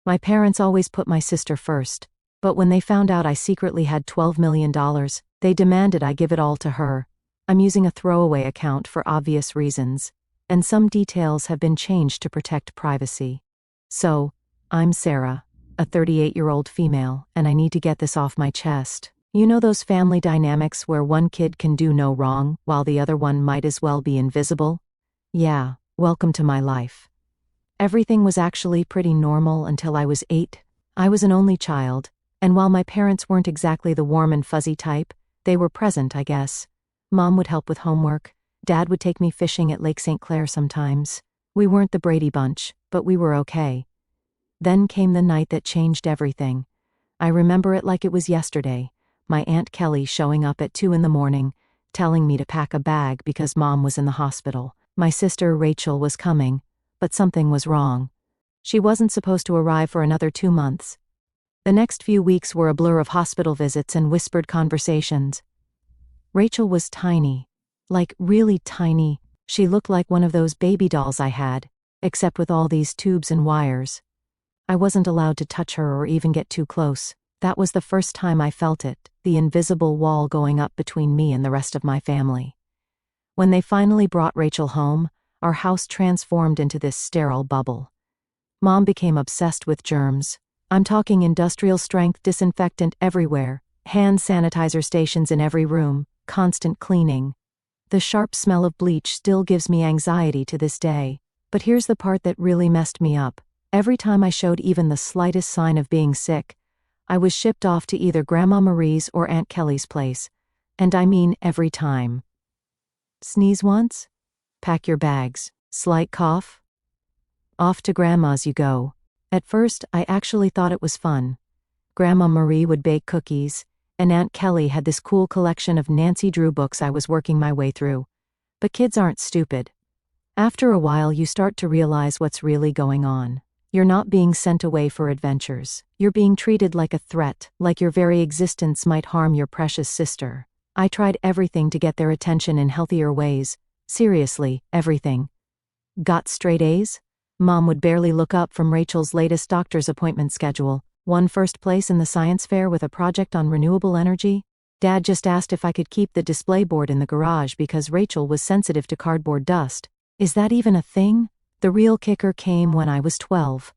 My parents always put my sister first, but when they found out I secretly had $12 million, they demanded I give it all to her. I'm using a throwaway account for obvious reasons, and some details have been changed to protect privacy. So, I'm Sarah, a 38-year-old female, and I need to get this off my chest. You know those family dynamics where one kid can do no wrong while the other one might as well be invisible? Yeah, welcome to my life. Everything was actually pretty normal until I was 8. I was an only child, and while my parents weren't exactly the warm and fuzzy type, they were present, I guess. Mom would help with homework. Dad would take me fishing at Lake St. Clair sometimes. We weren't the Brady Bunch, but we were okay. Then came the night that changed everything. I remember it like it was yesterday. My Aunt Kelly showing up at 2 in the morning, telling me to pack a bag because Mom was in the hospital. My sister Rachel was coming, but something was wrong. She wasn't supposed to arrive for another 2 months. The next few weeks were a blur of hospital visits and whispered conversations. Rachel was tiny. Like really tiny. She looked like one of those baby dolls I had, except with all these tubes and wires. I wasn't allowed to touch her or even get too close. That was the first time I felt it, the invisible wall going up between me and the rest of my family. When they finally brought Rachel home, our house transformed into this sterile bubble. Mom became obsessed with germs. I'm talking industrial-strength disinfectant everywhere, hand sanitizer stations in every room, constant cleaning. The sharp smell of bleach still gives me anxiety to this day. But here's the part that really messed me up. Every time I showed even the slightest sign of being sick, I was shipped off to either Grandma Marie's or Aunt Kelly's place. And I mean every time. Sneeze once? Pack your bags. Slight cough? Off to Grandma's you go. At first, I actually thought it was fun. Grandma Marie would bake cookies, and Aunt Kelly had this cool collection of Nancy Drew books I was working my way through. But kids aren't stupid. After a while you start to realize what's really going on. You're not being sent away for adventures. You're being treated like a threat, like your very existence might harm your precious sister. I tried everything to get their attention in healthier ways. Seriously, everything. Got straight A's? Mom would barely look up from Rachel's latest doctor's appointment schedule. Won first place in the science fair with a project on renewable energy. Dad just asked if I could keep the display board in the garage because Rachel was sensitive to cardboard dust. Is that even a thing? The real kicker came when I was 12.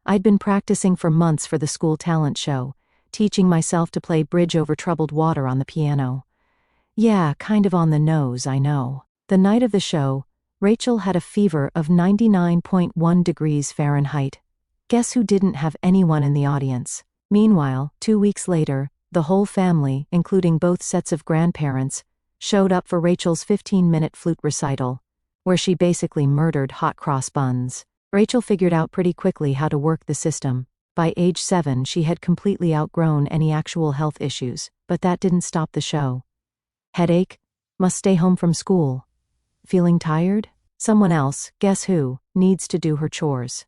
I'd been practicing for months for the school talent show, teaching myself to play Bridge Over Troubled Water on the piano. Yeah, kind of on the nose, I know. The night of the show, Rachel had a fever of 99.1 degrees Fahrenheit. Guess who didn't have anyone in the audience? Meanwhile, 2 weeks later, the whole family, including both sets of grandparents, showed up for Rachel's 15-minute flute recital, where she basically murdered hot cross buns. Rachel figured out pretty quickly how to work the system. By age 7, she had completely outgrown any actual health issues, but that didn't stop the show. Headache? Must stay home from school. Feeling tired? Someone else, guess who, needs to do her chores.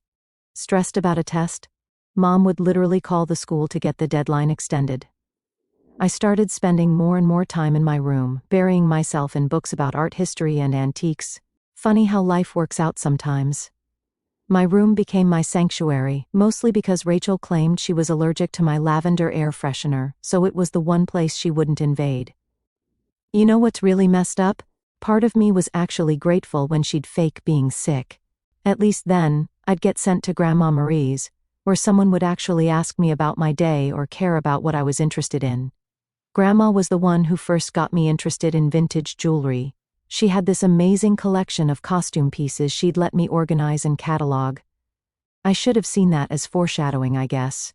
Stressed about a test? Mom would literally call the school to get the deadline extended. I started spending more and more time in my room, burying myself in books about art history and antiques. Funny how life works out sometimes. My room became my sanctuary, mostly because Rachel claimed she was allergic to my lavender air freshener, so it was the one place she wouldn't invade. You know what's really messed up? Part of me was actually grateful when she'd fake being sick. At least then, I'd get sent to Grandma Marie's, where someone would actually ask me about my day or care about what I was interested in. Grandma was the one who first got me interested in vintage jewelry. She had this amazing collection of costume pieces she'd let me organize and catalog. I should have seen that as foreshadowing, I guess.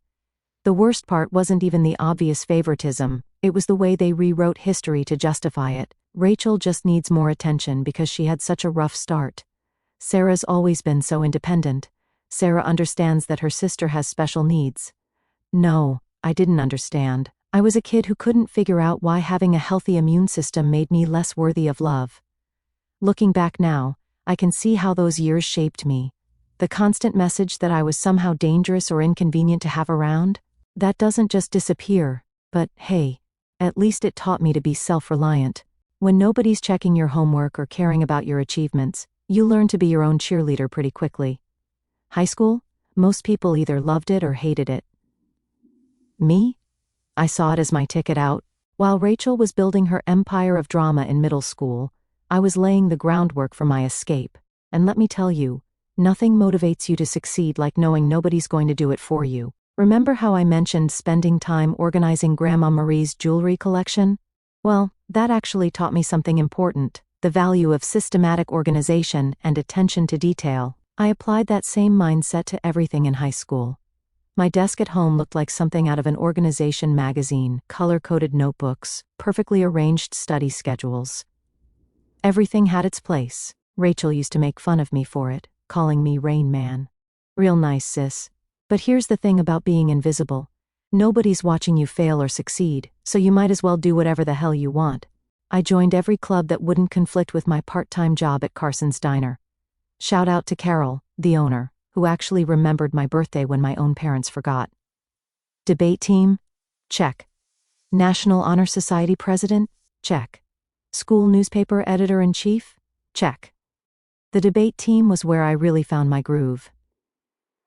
The worst part wasn't even the obvious favoritism, it was the way they rewrote history to justify it. Rachel just needs more attention because she had such a rough start. Sarah's always been so independent. Sarah understands that her sister has special needs. No, I didn't understand. I was a kid who couldn't figure out why having a healthy immune system made me less worthy of love. Looking back now, I can see how those years shaped me. The constant message that I was somehow dangerous or inconvenient to have around, that doesn't just disappear, but hey, at least it taught me to be self-reliant. When nobody's checking your homework or caring about your achievements, you learn to be your own cheerleader pretty quickly. High school? Most people either loved it or hated it. Me? I saw it as my ticket out. While Rachel was building her empire of drama in middle school, I was laying the groundwork for my escape. And let me tell you, nothing motivates you to succeed like knowing nobody's going to do it for you. Remember how I mentioned spending time organizing Grandma Marie's jewelry collection? Well, that actually taught me something important, the value of systematic organization and attention to detail. I applied that same mindset to everything in high school. My desk at home looked like something out of an organization magazine, color-coded notebooks, perfectly arranged study schedules. Everything had its place. Rachel used to make fun of me for it, calling me Rain Man. Real nice, sis. But here's the thing about being invisible. Nobody's watching you fail or succeed, so you might as well do whatever the hell you want. I joined every club that wouldn't conflict with my part-time job at Carson's Diner. Shout out to Carol, the owner, who actually remembered my birthday when my own parents forgot. Debate team? Check. National Honor Society president? Check. School newspaper editor-in-chief? Check. The debate team was where I really found my groove.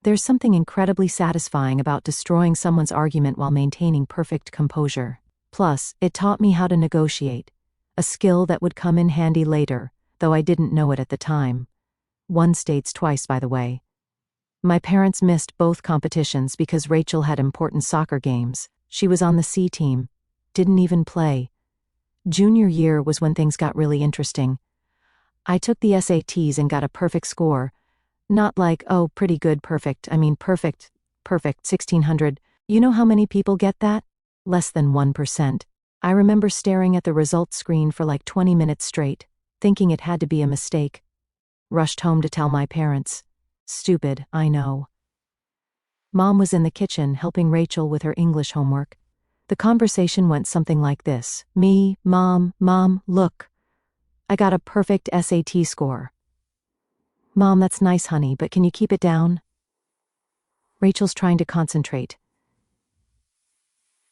There's something incredibly satisfying about destroying someone's argument while maintaining perfect composure. Plus, it taught me how to negotiate, a skill that would come in handy later, though I didn't know it at the time. One states twice, by the way. My parents missed both competitions because Rachel had important soccer games. She was on the C team. Didn't even play. Junior year was when things got really interesting. I took the SATs and got a perfect score. Not like, oh, pretty good perfect, I mean perfect, 1600. You know how many people get that? Less than 1%. I remember staring at the results screen for like 20 minutes straight, thinking it had to be a mistake. Rushed home to tell my parents. Stupid, I know. Mom was in the kitchen helping Rachel with her English homework. The conversation went something like this. Me, Mom, look. I got a perfect SAT score. Mom, that's nice, honey, but can you keep it down? Rachel's trying to concentrate.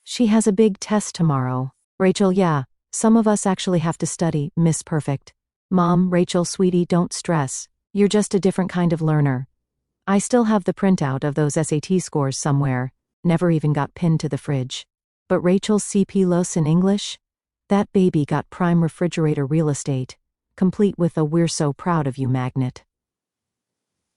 She has a big test tomorrow. Rachel, yeah, some of us actually have to study, Miss Perfect. Mom, Rachel, sweetie, don't stress. You're just a different kind of learner. I still have the printout of those SAT scores somewhere, never even got pinned to the fridge. But Rachel's CP Los in English? That baby got prime refrigerator real estate, complete with a "we're so proud of you" magnet.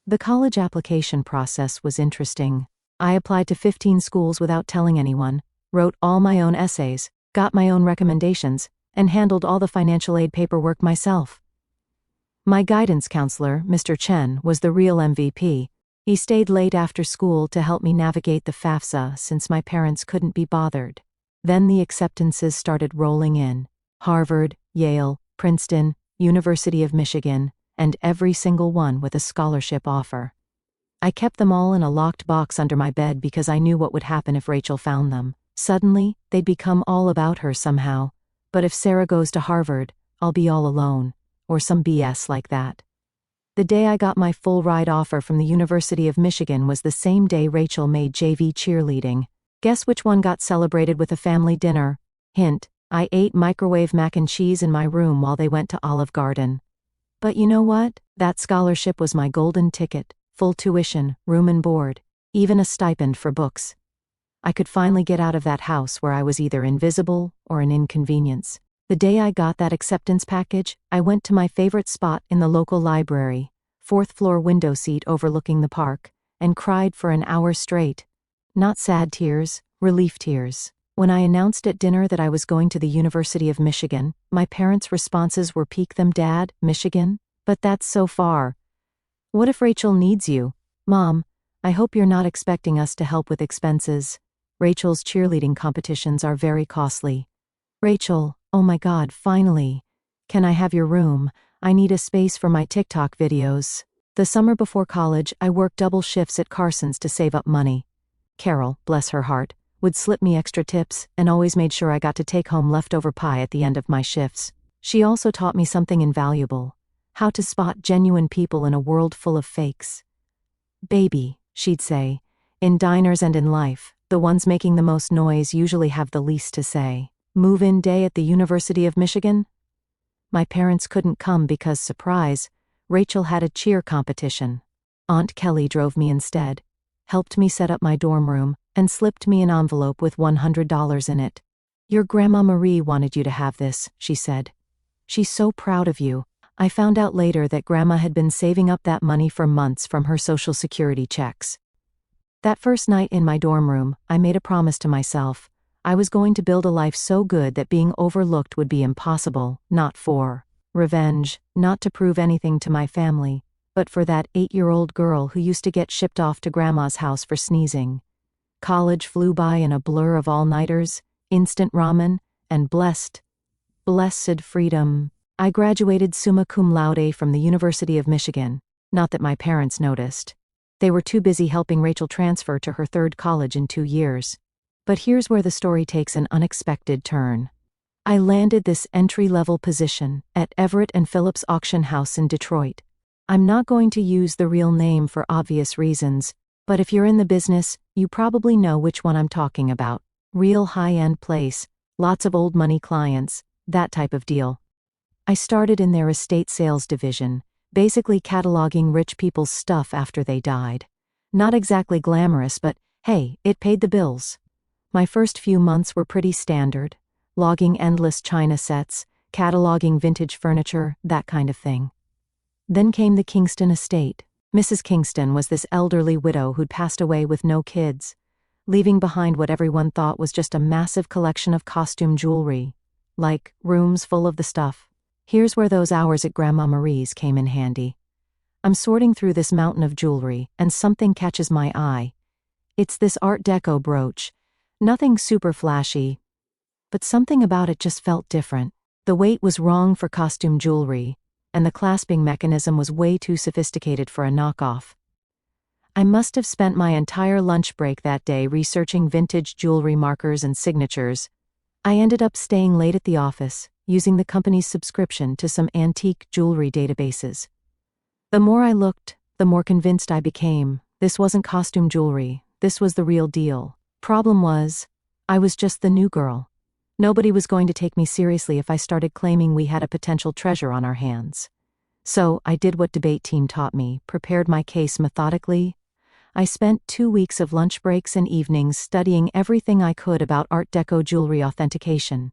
The college application process was interesting. I applied to 15 schools without telling anyone, wrote all my own essays, got my own recommendations, and handled all the financial aid paperwork myself. My guidance counselor, Mr. Chen, was the real MVP. He stayed late after school to help me navigate the FAFSA since my parents couldn't be bothered. Then the acceptances started rolling in. Harvard, Yale, Princeton, University of Michigan, and every single one with a scholarship offer. I kept them all in a locked box under my bed because I knew what would happen if Rachel found them. Suddenly, they'd become all about her somehow. But if Sarah goes to Harvard, I'll be all alone. Or some BS like that. The day I got my full ride offer from the University of Michigan was the same day Rachel made JV cheerleading. Guess which one got celebrated with a family dinner? Hint, I ate microwave mac and cheese in my room while they went to Olive Garden. But you know what? That scholarship was my golden ticket, full tuition, room and board, even a stipend for books. I could finally get out of that house where I was either invisible or an inconvenience. The day I got that acceptance package, I went to my favorite spot in the local library, 4th floor window seat overlooking the park, and cried for an hour straight. Not sad tears, relief tears. When I announced at dinner that I was going to the University of Michigan, my parents' responses were "Peek them, Dad, Michigan? But that's so far. What if Rachel needs you? Mom, I hope you're not expecting us to help with expenses. Rachel's cheerleading competitions are very costly. Rachel, oh my God, finally. Can I have your room? I need a space for my TikTok videos. The summer before college, I worked double shifts at Carson's to save up money. Carol, bless her heart, would slip me extra tips and always made sure I got to take home leftover pie at the end of my shifts. She also taught me something invaluable: how to spot genuine people in a world full of fakes. Baby, she'd say, in diners and in life, the ones making the most noise usually have the least to say. Move-in day at the University of Michigan? My parents couldn't come because, surprise, Rachel had a cheer competition. Aunt Kelly drove me instead. helped me set up my dorm room, and slipped me an envelope with $100 in it. "Your Grandma Marie wanted you to have this," she said. "She's so proud of you." I found out later that Grandma had been saving up that money for months from her Social Security checks. That first night in my dorm room, I made a promise to myself. I was going to build a life so good that being overlooked would be impossible, not for revenge, not to prove anything to my family, but for that 8-year-old girl who used to get shipped off to Grandma's house for sneezing. College flew by in a blur of all-nighters, instant ramen, and blessed freedom. I graduated summa cum laude from the University of Michigan. Not that my parents noticed. They were too busy helping Rachel transfer to her third college in 2 years. But here's where the story takes an unexpected turn. I landed this entry-level position at Everett and Phillips Auction House in Detroit. I'm not going to use the real name for obvious reasons, but if you're in the business, you probably know which one I'm talking about. Real high-end place, lots of old money clients, that type of deal. I started in their estate sales division, basically cataloging rich people's stuff after they died. Not exactly glamorous, but hey, it paid the bills. My first few months were pretty standard, logging endless china sets, cataloging vintage furniture, that kind of thing. Then came the Kingston estate. Mrs. Kingston was this elderly widow who'd passed away with no kids, leaving behind what everyone thought was just a massive collection of costume jewelry, like rooms full of the stuff. Here's where those hours at Grandma Marie's came in handy. I'm sorting through this mountain of jewelry, and something catches my eye. It's this Art Deco brooch. Nothing super flashy, but something about it just felt different. The weight was wrong for costume jewelry, and the clasping mechanism was way too sophisticated for a knockoff. I must have spent my entire lunch break that day researching vintage jewelry markers and signatures. I ended up staying late at the office, using the company's subscription to some antique jewelry databases. The more I looked, the more convinced I became. This wasn't costume jewelry, this was the real deal. Problem was, I was just the new girl. Nobody was going to take me seriously if I started claiming we had a potential treasure on our hands. So I did what debate team taught me, prepared my case methodically. I spent 2 weeks of lunch breaks and evenings studying everything I could about Art Deco jewelry authentication.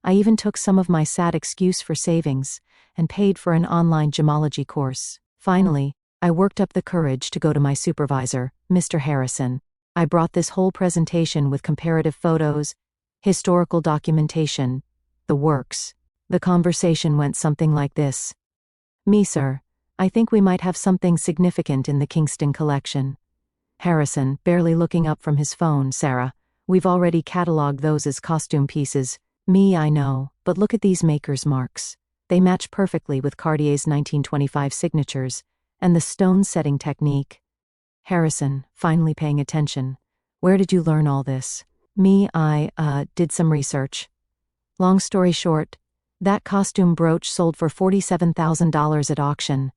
I even took some of my sad excuse for savings and paid for an online gemology course. Finally, I worked up the courage to go to my supervisor, Mr. Harrison. I brought this whole presentation with comparative photos, historical documentation, the works. The conversation went something like this. "Me, sir, I think we might have something significant in the Kingston collection." Harrison, barely looking up from his phone, "Sarah, we've already cataloged those as costume pieces." "Me, I know, but look at these makers' marks. They match perfectly with Cartier's 1925 signatures, and the stone setting technique." Harrison, finally paying attention. "Where did you learn all this?" "Me, I did some research." Long story short, that costume brooch sold for $47,000 at auction.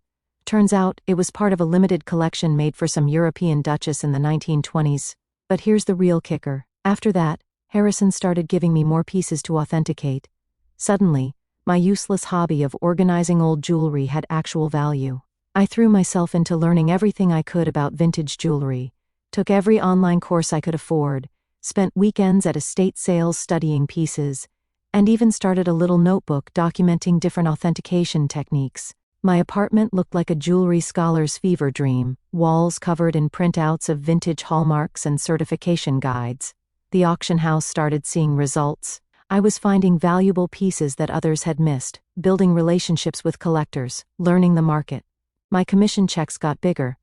Turns out, it was part of a limited collection made for some European duchess in the 1920s. But here's the real kicker. After that, Harrison started giving me more pieces to authenticate. Suddenly, my useless hobby of organizing old jewelry had actual value. I threw myself into learning everything I could about vintage jewelry, took every online course I could afford, spent weekends at estate sales studying pieces, and even started a little notebook documenting different authentication techniques. My apartment looked like a jewelry scholar's fever dream, walls covered in printouts of vintage hallmarks and certification guides. The auction house started seeing results. I was finding valuable pieces that others had missed, building relationships with collectors, learning the market. My commission checks got bigger.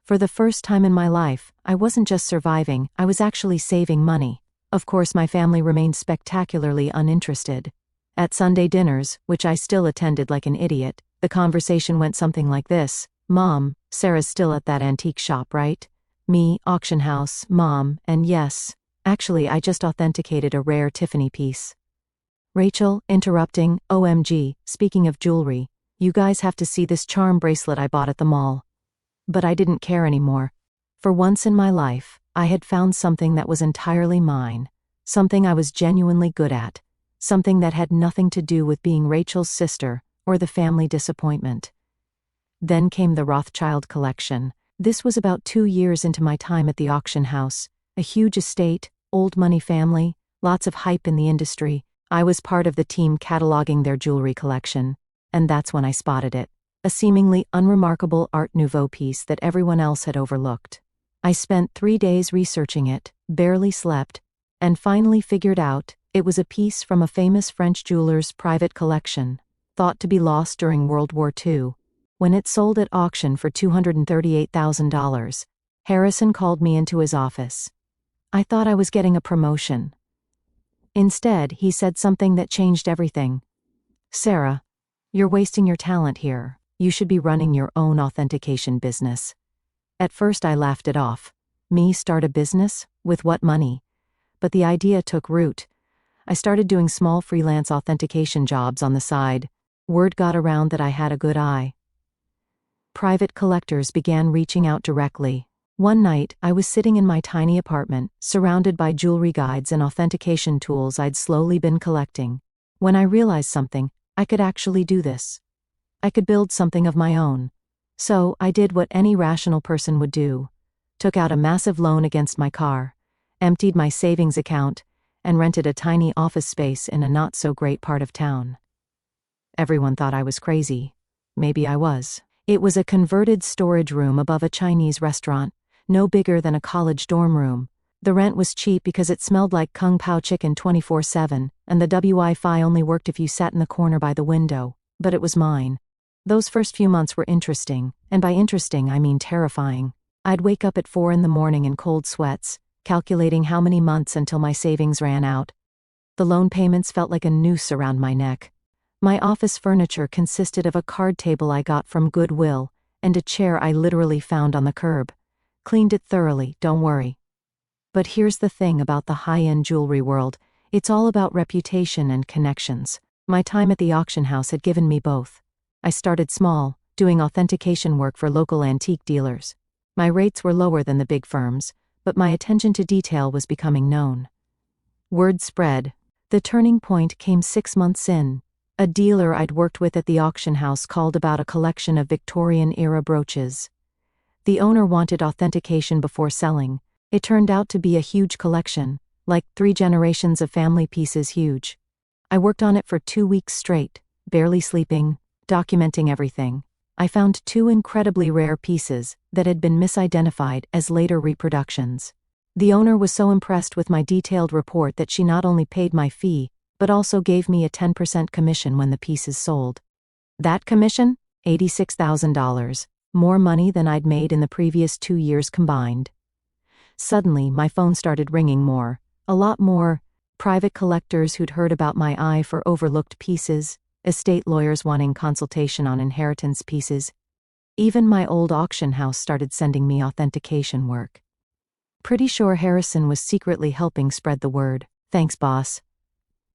For the first time in my life, I wasn't just surviving, I was actually saving money. Of course, my family remained spectacularly uninterested. At Sunday dinners, which I still attended like an idiot, the conversation went something like this. "Mom, Sarah's still at that antique shop, right?" "Me, auction house, Mom, and yes, actually I just authenticated a rare Tiffany piece." Rachel, interrupting, "OMG, speaking of jewelry, you guys have to see this charm bracelet I bought at the mall." But I didn't care anymore. For once in my life, I had found something that was entirely mine, something I was genuinely good at, something that had nothing to do with being Rachel's sister or the family disappointment. Then came the Rothschild collection. This was about 2 years into my time at the auction house. A huge estate, old money family, lots of hype in the industry. I was part of the team cataloging their jewelry collection, and that's when I spotted it. A seemingly unremarkable Art Nouveau piece that everyone else had overlooked. I spent 3 days researching it, barely slept, and finally figured out it was a piece from a famous French jeweler's private collection, thought to be lost during World War II. When it sold at auction for $238,000, Harrison called me into his office. I thought I was getting a promotion. Instead, he said something that changed everything. "Sarah, you're wasting your talent here. You should be running your own authentication business." At first I laughed it off. Me start a business? With what money? But the idea took root. I started doing small freelance authentication jobs on the side. Word got around that I had a good eye. Private collectors began reaching out directly. One night, I was sitting in my tiny apartment, surrounded by jewelry guides and authentication tools I'd slowly been collecting, when I realized something. I could actually do this. I could build something of my own. So, I did what any rational person would do. Took out a massive loan against my car, emptied my savings account, and rented a tiny office space in a not-so-great part of town. Everyone thought I was crazy. Maybe I was. It was a converted storage room above a Chinese restaurant, no bigger than a college dorm room. The rent was cheap because it smelled like Kung Pao chicken 24/7, and the Wi-Fi only worked if you sat in the corner by the window, but it was mine. Those first few months were interesting, and by interesting I mean terrifying. I'd wake up at 4 in the morning in cold sweats, calculating how many months until my savings ran out. The loan payments felt like a noose around my neck. My office furniture consisted of a card table I got from Goodwill, and a chair I literally found on the curb. Cleaned it thoroughly, don't worry. But here's the thing about the high-end jewelry world, it's all about reputation and connections. My time at the auction house had given me both. I started small, doing authentication work for local antique dealers. My rates were lower than the big firms, but my attention to detail was becoming known. Word spread. The turning point came 6 months in. A dealer I'd worked with at the auction house called about a collection of Victorian-era brooches. The owner wanted authentication before selling. It turned out to be a huge collection, like 3 generations of family pieces huge. I worked on it for 2 weeks straight, barely sleeping, documenting everything. I found 2 incredibly rare pieces that had been misidentified as later reproductions. The owner was so impressed with my detailed report that she not only paid my fee, but also gave me a 10% commission when the pieces sold. That commission? $86,000, more money than I'd made in the previous 2 years combined. Suddenly, my phone started ringing more, a lot more. Private collectors who'd heard about my eye for overlooked pieces, estate lawyers wanting consultation on inheritance pieces. Even my old auction house started sending me authentication work. Pretty sure Harrison was secretly helping spread the word. Thanks, boss.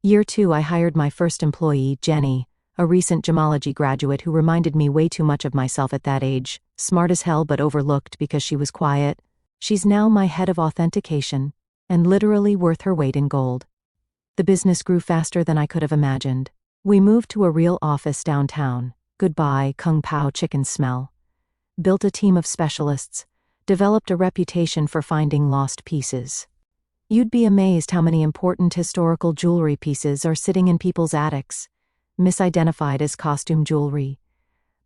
Year 2, I hired my first employee, Jenny, a recent gemology graduate who reminded me way too much of myself at that age, smart as hell but overlooked because she was quiet. She's now my head of authentication, and literally worth her weight in gold. The business grew faster than I could have imagined. We moved to a real office downtown. Goodbye, Kung Pao chicken smell. Built a team of specialists. Developed a reputation for finding lost pieces. You'd be amazed how many important historical jewelry pieces are sitting in people's attics, misidentified as costume jewelry.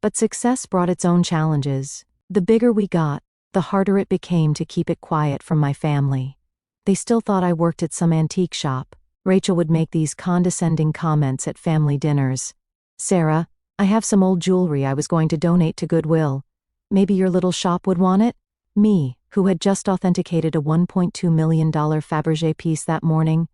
But success brought its own challenges. The bigger we got, the harder it became to keep it quiet from my family. They still thought I worked at some antique shop. Rachel would make these condescending comments at family dinners. "Sarah, I have some old jewelry I was going to donate to Goodwill. Maybe your little shop would want it?" Me, who had just authenticated a $1.2 million Fabergé piece that morning.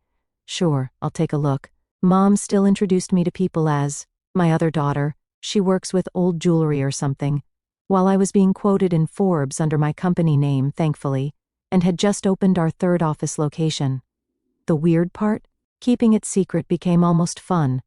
"Sure, I'll take a look." Mom still introduced me to people as my other daughter. She works with old jewelry or something. While I was being quoted in Forbes under my company name, thankfully, and had just opened our 3rd office location. The weird part? Keeping it secret became almost fun,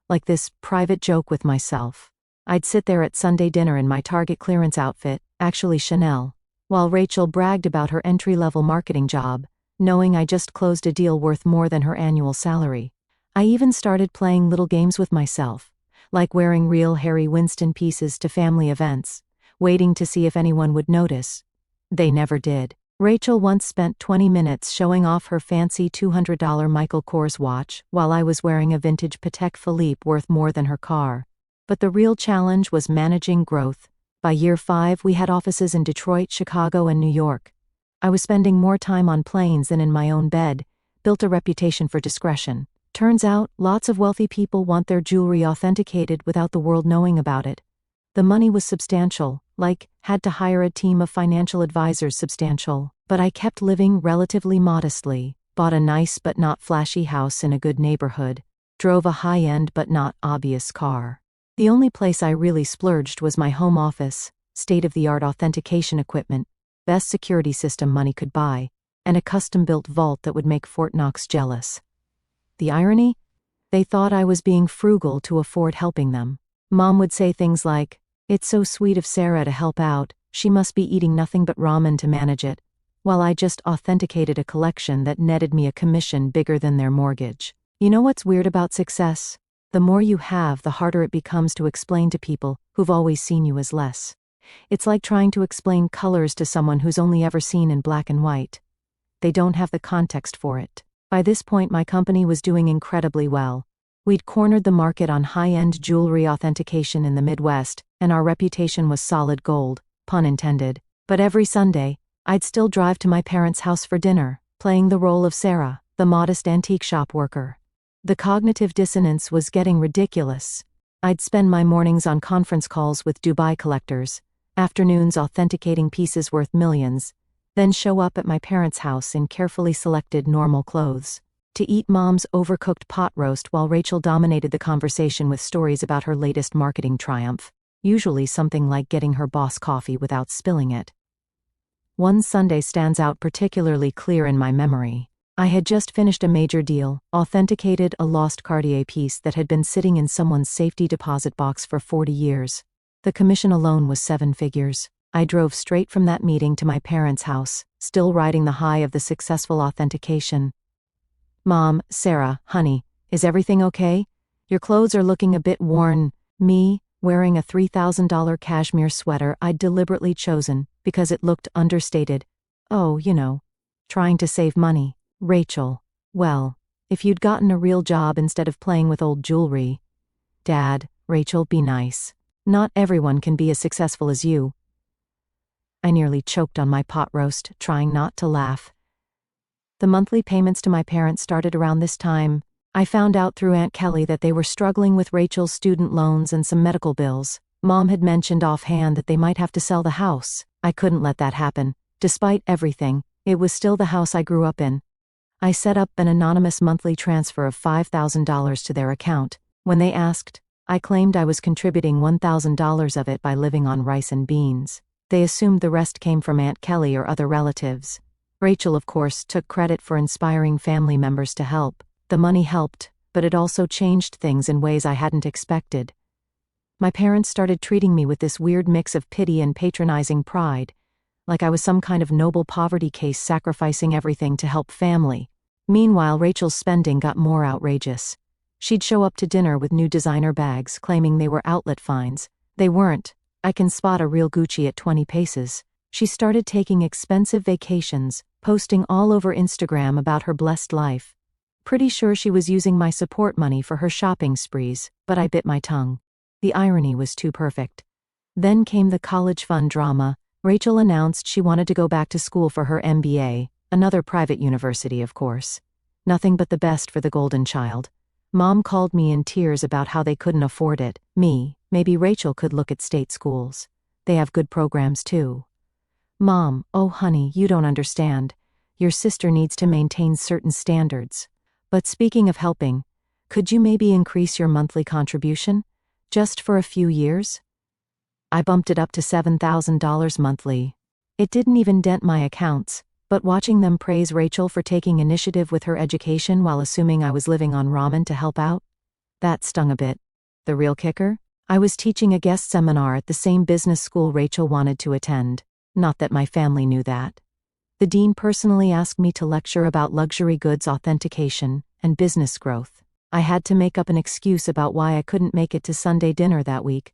like this private joke with myself. I'd sit there at Sunday dinner in my Target clearance outfit, actually Chanel, while Rachel bragged about her entry-level marketing job, knowing I just closed a deal worth more than her annual salary. I even started playing little games with myself, like wearing real Harry Winston pieces to family events, waiting to see if anyone would notice. They never did. Rachel once spent 20 minutes showing off her fancy $200 Michael Kors watch while I was wearing a vintage Patek Philippe worth more than her car. But the real challenge was managing growth. By year 5, we had offices in Detroit, Chicago, and New York. I was spending more time on planes than in my own bed, built a reputation for discretion. Turns out, lots of wealthy people want their jewelry authenticated without the world knowing about it. The money was substantial, like, had to hire a team of financial advisors substantial, but I kept living relatively modestly, bought a nice but not flashy house in a good neighborhood, drove a high-end but not obvious car. The only place I really splurged was my home office, state-of-the-art authentication equipment, best security system money could buy, and a custom-built vault that would make Fort Knox jealous. The irony? They thought I was being frugal to afford helping them. Mom would say things like, "It's so sweet of Sarah to help out, she must be eating nothing but ramen to manage it," while I just authenticated a collection that netted me a commission bigger than their mortgage. You know what's weird about success? The more you have, the harder it becomes to explain to people who've always seen you as less. It's like trying to explain colors to someone who's only ever seen in black and white. They don't have the context for it. By this point, my company was doing incredibly well. We'd cornered the market on high-end jewelry authentication in the Midwest, and our reputation was solid gold, pun intended. But every Sunday, I'd still drive to my parents' house for dinner, playing the role of Sarah, the modest antique shop worker. The cognitive dissonance was getting ridiculous. I'd spend my mornings on conference calls with Dubai collectors, afternoons authenticating pieces worth millions, then show up at my parents' house in carefully selected normal clothes, to eat Mom's overcooked pot roast while Rachel dominated the conversation with stories about her latest marketing triumph, usually something like getting her boss coffee without spilling it. One Sunday stands out particularly clear in my memory. I had just finished a major deal, authenticated a lost Cartier piece that had been sitting in someone's safety deposit box for 40 years. The commission alone was 7 figures. I drove straight from that meeting to my parents' house, still riding the high of the successful authentication. "Mom, Sarah, honey, is everything okay? Your clothes are looking a bit worn." Me, wearing a $3,000 cashmere sweater I'd deliberately chosen because it looked understated. "Oh, trying to save money." Rachel, "Well, if you'd gotten a real job instead of playing with old jewelry." "Dad, Rachel, be nice. Not everyone can be as successful as you." I nearly choked on my pot roast, trying not to laugh. The monthly payments to my parents started around this time. I found out through Aunt Kelly that they were struggling with Rachel's student loans and some medical bills. Mom had mentioned offhand that they might have to sell the house. I couldn't let that happen. Despite everything, it was still the house I grew up in. I set up an anonymous monthly transfer of $5,000 to their account. When they asked, I claimed I was contributing $1,000 of it by living on rice and beans. They assumed the rest came from Aunt Kelly or other relatives. Rachel, of course, took credit for inspiring family members to help. The money helped, but it also changed things in ways I hadn't expected. My parents started treating me with this weird mix of pity and patronizing pride, like I was some kind of noble poverty case sacrificing everything to help family. Meanwhile, Rachel's spending got more outrageous. She'd show up to dinner with new designer bags, claiming they were outlet finds. They weren't. I can spot a real Gucci at 20 paces. She started taking expensive vacations, posting all over Instagram about her blessed life. Pretty sure she was using my support money for her shopping sprees, but I bit my tongue. The irony was too perfect. Then came the college fund drama. Rachel announced she wanted to go back to school for her MBA, another private university, of course. Nothing but the best for the golden child. Mom called me in tears about how they couldn't afford it. Maybe Rachel could look at state schools. They have good programs too. Mom, oh honey, you don't understand. Your sister needs to maintain certain standards. But speaking of helping, could you maybe increase your monthly contribution? Just for a few years? I bumped it up to $7,000 monthly. It didn't even dent my accounts, but watching them praise Rachel for taking initiative with her education while assuming I was living on ramen to help out, that stung a bit. The real kicker? I was teaching a guest seminar at the same business school Rachel wanted to attend. Not that my family knew that. The dean personally asked me to lecture about luxury goods authentication and business growth. I had to make up an excuse about why I couldn't make it to Sunday dinner that week.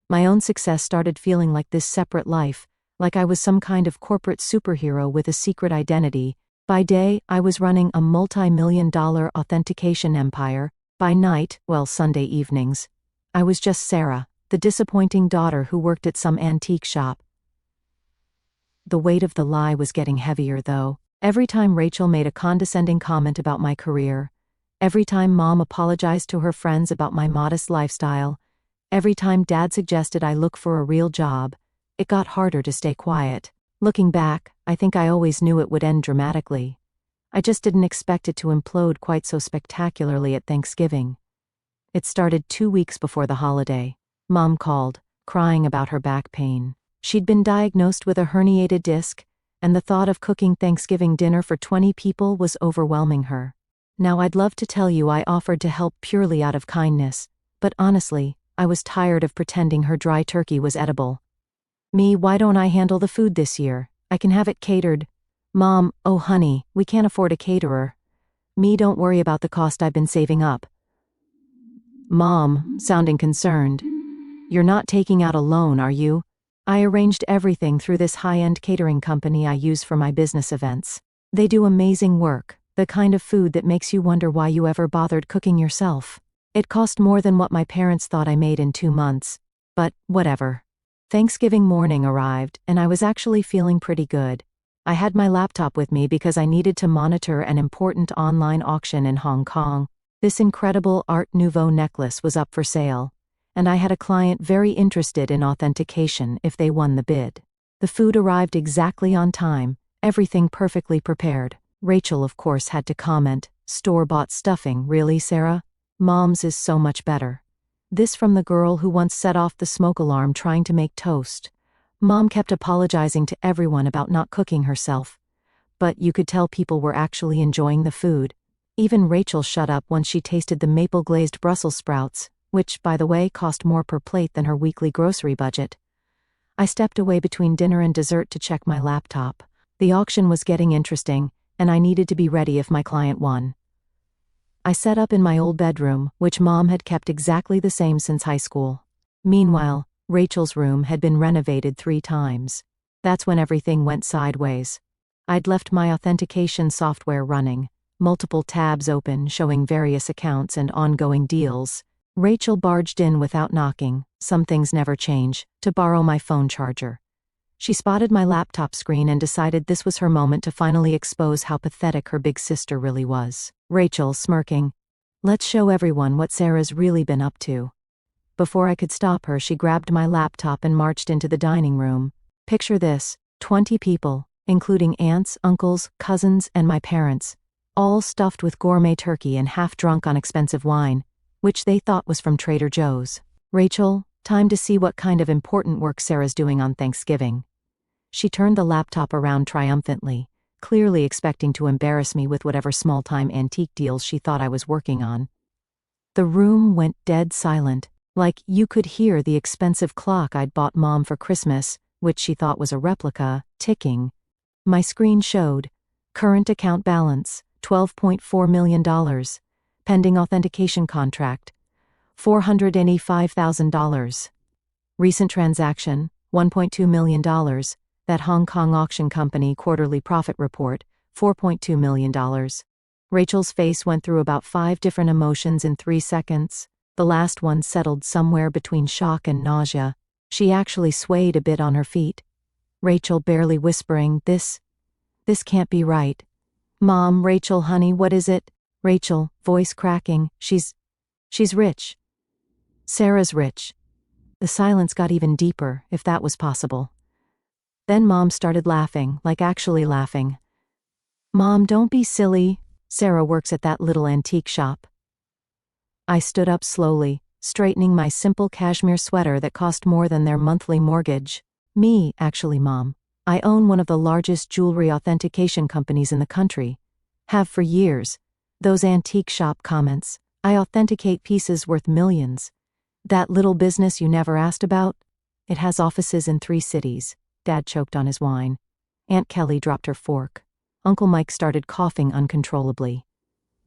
My own success started feeling like this separate life, like I was some kind of corporate superhero with a secret identity. By day, I was running a multi-million-dollar authentication empire. By night, well, Sunday evenings, I was just Sarah, the disappointing daughter who worked at some antique shop. The weight of the lie was getting heavier, though. Every time Rachel made a condescending comment about my career, every time Mom apologized to her friends about my modest lifestyle, every time Dad suggested I look for a real job, it got harder to stay quiet. Looking back, I think I always knew it would end dramatically. I just didn't expect it to implode quite so spectacularly at Thanksgiving. It started 2 weeks before the holiday. Mom called, crying about her back pain. She'd been diagnosed with a herniated disc, and the thought of cooking Thanksgiving dinner for 20 people was overwhelming her. Now, I'd love to tell you I offered to help purely out of kindness, but honestly, I was tired of pretending her dry turkey was edible. Me, why don't I handle the food this year? I can have it catered. Mom, oh honey, we can't afford a caterer. Me, don't worry about the cost, I've been saving up. Mom, sounding concerned. You're not taking out a loan, are you? I arranged everything through this high-end catering company I use for my business events. They do amazing work, the kind of food that makes you wonder why you ever bothered cooking yourself. It cost more than what my parents thought I made in 2 months. But, whatever. Thanksgiving morning arrived, and I was actually feeling pretty good. I had my laptop with me because I needed to monitor an important online auction in Hong Kong. This incredible Art Nouveau necklace was up for sale, and I had a client very interested in authentication if they won the bid. The food arrived exactly on time, everything perfectly prepared. Rachel, of course, had to comment, "Store-bought stuffing, really, Sarah? Mom's is so much better." This from the girl who once set off the smoke alarm trying to make toast. Mom kept apologizing to everyone about not cooking herself, but you could tell people were actually enjoying the food. Even Rachel shut up once she tasted the maple-glazed Brussels sprouts, which, by the way, cost more per plate than her weekly grocery budget. I stepped away between dinner and dessert to check my laptop. The auction was getting interesting, and I needed to be ready if my client won. I set up in my old bedroom, which Mom had kept exactly the same since high school. Meanwhile, Rachel's room had been renovated 3 times. That's when everything went sideways. I'd left my authentication software running, multiple tabs open showing various accounts and ongoing deals. Rachel barged in without knocking, some things never change, to borrow my phone charger. She spotted my laptop screen and decided this was her moment to finally expose how pathetic her big sister really was. Rachel, smirking, "Let's show everyone what Sarah's really been up to." Before I could stop her, she grabbed my laptop and marched into the dining room. Picture this, 20 people, including aunts, uncles, cousins, and my parents, all stuffed with gourmet turkey and half drunk on expensive wine, which they thought was from Trader Joe's. "Rachel, time to see what kind of important work Sarah's doing on Thanksgiving." She turned the laptop around triumphantly, clearly expecting to embarrass me with whatever small-time antique deals she thought I was working on. The room went dead silent, like you could hear the expensive clock I'd bought Mom for Christmas, which she thought was a replica, ticking. My screen showed, current account balance, $12.4 million, pending authentication contract, $485,000. Recent transaction, $1.2 million, that Hong Kong auction company quarterly profit report, $4.2 million. Rachel's face went through about 5 different emotions in 3 seconds. The last one settled somewhere between shock and nausea. She actually swayed a bit on her feet. Rachel barely whispering, This can't be right. Mom, Rachel, honey, what is it?" Rachel, voice cracking, She's rich. Sarah's rich." The silence got even deeper, if that was possible. Then Mom started laughing, like actually laughing. "Mom, don't be silly. Sarah works at that little antique shop." I stood up slowly, straightening my simple cashmere sweater that cost more than their monthly mortgage. "Me, actually, Mom. I own one of the largest jewelry authentication companies in the country. Have for years. Those antique shop comments. I authenticate pieces worth millions. That little business you never asked about? It has offices in 3 cities. Dad choked on his wine. Aunt Kelly dropped her fork. Uncle Mike started coughing uncontrollably.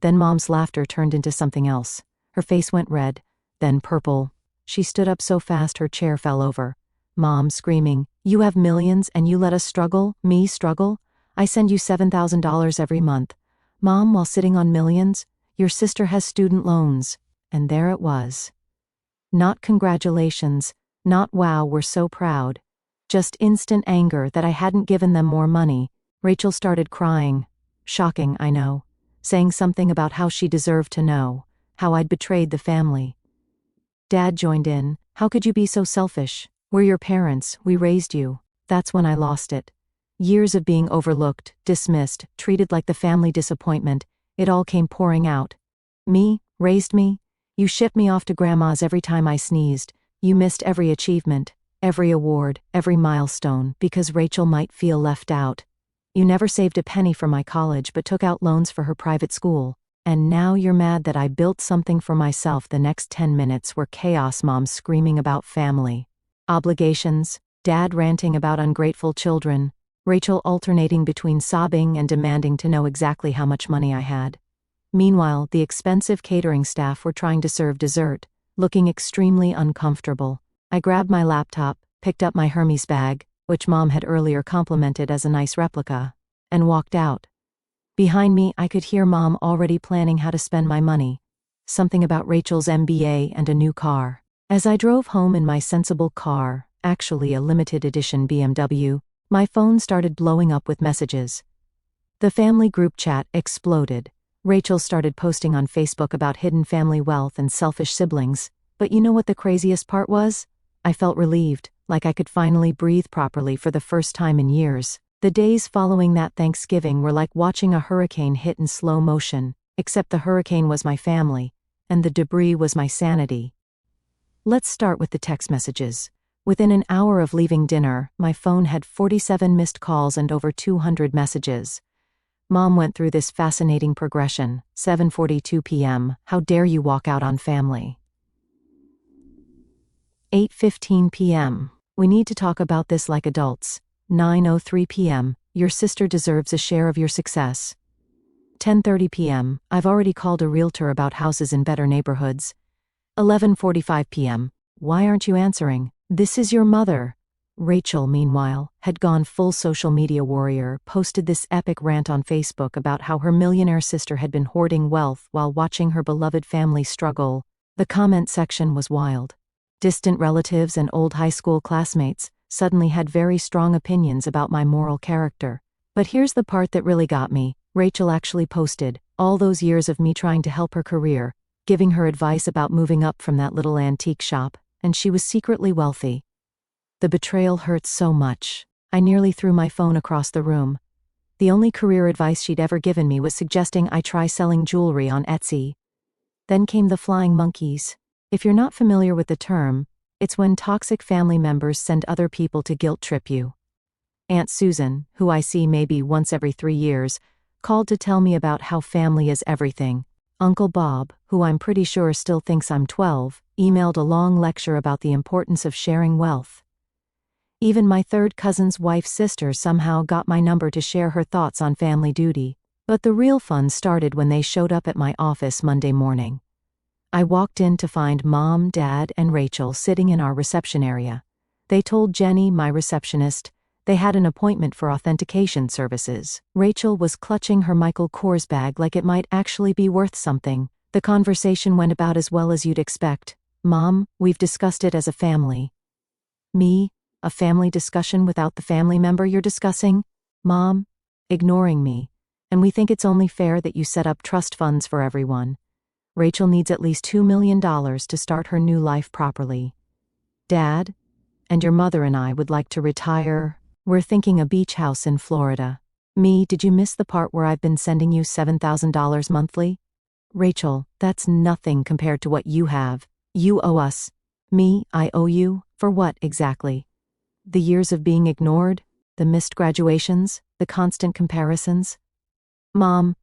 Then Mom's laughter turned into something else. Her face went red, then purple. She stood up so fast her chair fell over. Mom screaming, "You have millions and you let us struggle? Me struggle? I send you $7,000 every month. Mom, while sitting on millions? Your sister has student loans." And there it was. Not congratulations, not wow, we're so proud. Just instant anger that I hadn't given them more money. Rachel started crying. Shocking, I know. Saying something about how she deserved to know. How I'd betrayed the family. Dad joined in. "How could you be so selfish? We're your parents, we raised you." That's when I lost it. Years of being overlooked, dismissed, treated like the family disappointment, it all came pouring out. Me? Raised me? You shipped me off to grandma's every time I sneezed. You missed every achievement, every award, every milestone, because Rachel might feel left out. You never saved a penny for my college but took out loans for her private school. And now you're mad that I built something for myself. The next 10 minutes were chaos. Mom screaming about family obligations, Dad ranting about ungrateful children, Rachel alternating between sobbing and demanding to know exactly how much money I had. Meanwhile, the expensive catering staff were trying to serve dessert, looking extremely uncomfortable. I grabbed my laptop, picked up my Hermes bag, which Mom had earlier complimented as a nice replica, and walked out. Behind me, I could hear Mom already planning how to spend my money. Something about Rachel's MBA and a new car. As I drove home in my sensible car, actually a limited edition BMW, my phone started blowing up with messages. The family group chat exploded. Rachel started posting on Facebook about hidden family wealth and selfish siblings. But you know what the craziest part was? I felt relieved, like I could finally breathe properly for the first time in years. The days following that Thanksgiving were like watching a hurricane hit in slow motion, except the hurricane was my family, and the debris was my sanity. Let's start with the text messages. Within an hour of leaving dinner, my phone had 47 missed calls and over 200 messages. Mom went through this fascinating progression. 7:42 p.m. How dare you walk out on family? 8:15 p.m. We need to talk about this like adults. 9:03 p.m. Your sister deserves a share of your success. 10:30 p.m. I've already called a realtor about houses in better neighborhoods. 11:45 p.m. Why aren't you answering? This is your mother. Rachel, meanwhile, had gone full social media warrior, posted this epic rant on Facebook about how her millionaire sister had been hoarding wealth while watching her beloved family struggle. The comment section was wild. Distant relatives and old high school classmates suddenly had very strong opinions about my moral character. But here's the part that really got me. Rachel actually posted all those years of me trying to help her career, giving her advice about moving up from that little antique shop, and she was secretly wealthy. The betrayal hurts so much. I nearly threw my phone across the room. The only career advice she'd ever given me was suggesting I try selling jewelry on Etsy. Then came the flying monkeys. If you're not familiar with the term, it's when toxic family members send other people to guilt trip you. Aunt Susan, who I see maybe once every 3 years, called to tell me about how family is everything. Uncle Bob, who I'm pretty sure still thinks I'm 12, emailed a long lecture about the importance of sharing wealth. Even my third cousin's wife's sister somehow got my number to share her thoughts on family duty. But the real fun started when they showed up at my office Monday morning. I walked in to find Mom, Dad, and Rachel sitting in our reception area. They told Jenny, my receptionist, they had an appointment for authentication services. Rachel was clutching her Michael Kors bag like it might actually be worth something. The conversation went about as well as you'd expect. "Mom, we've discussed it as a family." Me? A family discussion without the family member you're discussing? Mom? Ignoring me. "And we think it's only fair that you set up trust funds for everyone. Rachel needs at least $2 million to start her new life properly. Dad? And your mother and I would like to retire. We're thinking a beach house in Florida." Me, did you miss the part where I've been sending you $7,000 monthly? Rachel, that's nothing compared to what you have. You owe us. Me, I owe you? For what exactly? The years of being ignored? The missed graduations? The constant comparisons? Mom,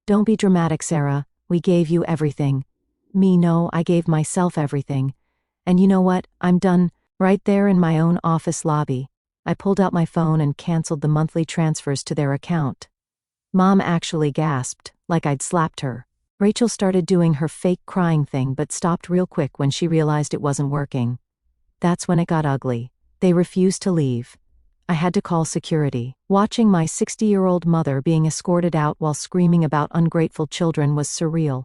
don't be dramatic, Sarah. We gave you everything. Me, no, I gave myself everything. And you know what? I'm done. Right there in my own office lobby. I pulled out my phone and canceled the monthly transfers to their account. Mom actually gasped, like I'd slapped her. Rachel started doing her fake crying thing but stopped real quick when she realized it wasn't working. That's when it got ugly. They refused to leave. I had to call security. Watching my 60-year-old mother being escorted out while screaming about ungrateful children was surreal.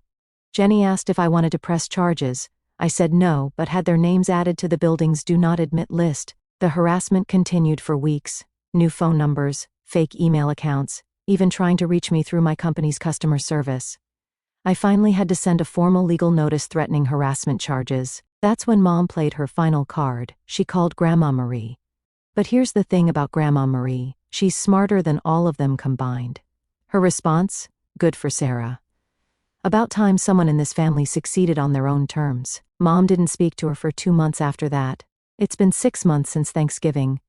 Jenny asked if I wanted to press charges. I said no, but had their names added to the building's do not admit list. The harassment continued for weeks. New phone numbers, fake email accounts, even trying to reach me through my company's customer service. I finally had to send a formal legal notice threatening harassment charges. That's when Mom played her final card. She called Grandma Marie. But here's the thing about Grandma Marie. She's smarter than all of them combined. Her response? Good for Sarah. About time someone in this family succeeded on their own terms. Mom didn't speak to her for 2 months after that. It's been 6 months since Thanksgiving.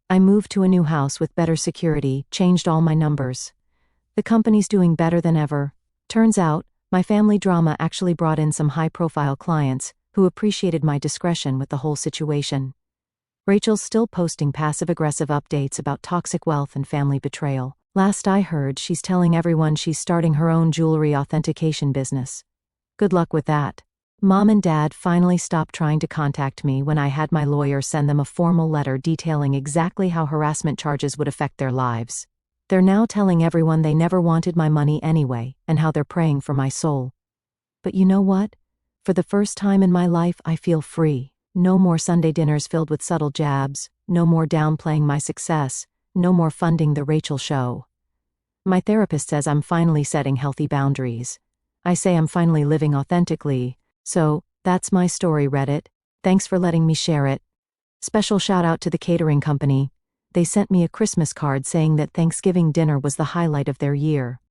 I moved to a new house with better security, changed all my numbers. The company's doing better than ever. Turns out, my family drama actually brought in some high-profile clients who appreciated my discretion with the whole situation. Rachel's still posting passive-aggressive updates about toxic wealth and family betrayal. Last I heard, she's telling everyone she's starting her own jewelry authentication business. Good luck with that. Mom and Dad finally stopped trying to contact me when I had my lawyer send them a formal letter detailing exactly how harassment charges would affect their lives. They're now telling everyone they never wanted my money anyway, and how they're praying for my soul. But you know what? For the first time in my life, I feel free. No more Sunday dinners filled with subtle jabs, no more downplaying my success, no more funding the Rachel show. My therapist says I'm finally setting healthy boundaries. I say I'm finally living authentically. So, that's my story, Reddit. Thanks for letting me share it. Special shout out to the catering company. They sent me a Christmas card saying that Thanksgiving dinner was the highlight of their year.